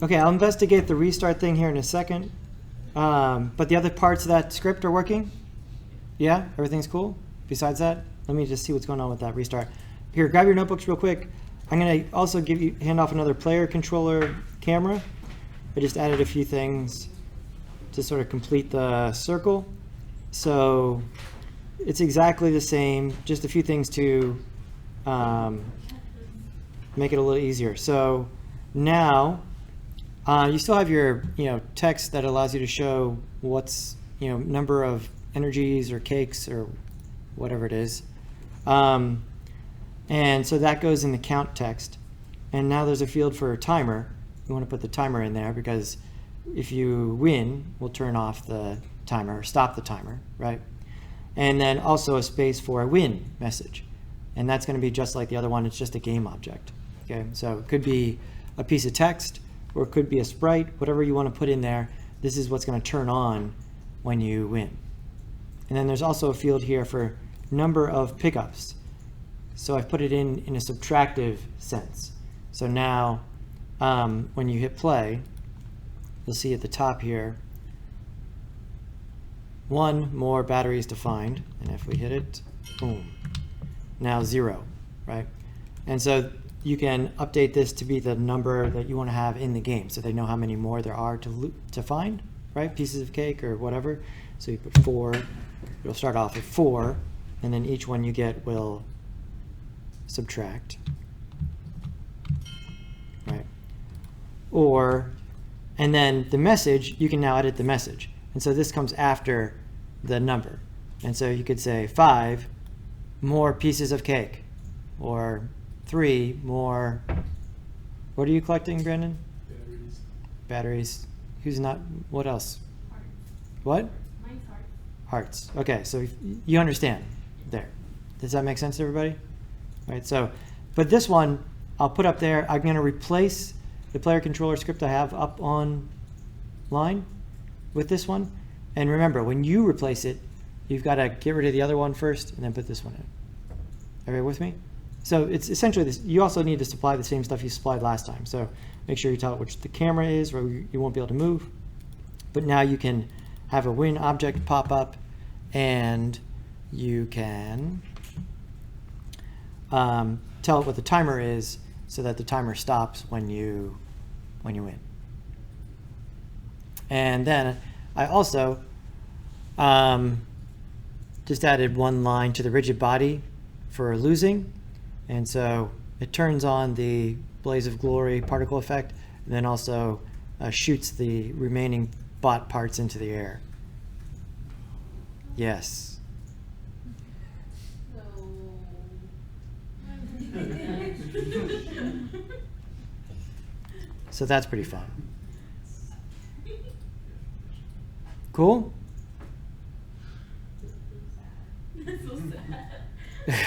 Okay, I'll investigate the restart thing here in a second. But the other parts of that script are working? Yeah, everything's cool? Besides that, let me just see what's going on with that restart. Here, grab your notebooks real quick. I'm going to also hand off another player controller camera. I just added a few things to sort of complete the circle. So it's exactly the same, just a few things to make it a little easier. So now you still have your text that allows you to show what's number of energies or cakes or whatever it is. And so that goes in the count text. And now there's a field for a timer. You want to put the timer in there because if you win, we'll turn off the timer or stop the timer, right? And then also a space for a win message. And that's going to be just like the other one. It's just a game object. Okay, so it could be a piece of text or it could be a sprite, whatever you want to put in there. This is what's going to turn on when you win. And then there's also a field here for number of pickups. So I've put it in a subtractive sense. So now when you hit play, you'll see at the top here, 1 more batteries to find. And if we hit it, boom, now 0, right? And so you can update this to be the number that you want to have in the game. So they know how many more there are to find, right? Pieces of cake or whatever. So you put 4, it'll start off at 4, and then each one you get will subtract, right? And then the message, you can now edit the message. And so this comes after the number. And so you could say 5 more pieces of cake, or 3 more, what are you collecting, Brandon? Batteries. Batteries. Who's not, what else? Hearts. What? Mine's hearts. Hearts. Okay, so you understand there. Does that make sense to everybody? Right, so, but this one I'll put up there. I'm going to replace the player controller script I have up online with this one. And remember, when you replace it, you've got to get rid of the other one first and then put this one in. Everybody with me? So it's essentially this. You also need to supply the same stuff you supplied last time. So make sure you tell it which the camera is, or you won't be able to move. But now you can have a win object pop up, and you can tell it what the timer is so that the timer stops when you win. And then I also just added one line to the rigid body for losing. And so it turns on the Blaze of Glory particle effect, and then also shoots the remaining bot parts into the air. Yes. So that's pretty fun. Cool? That's so sad.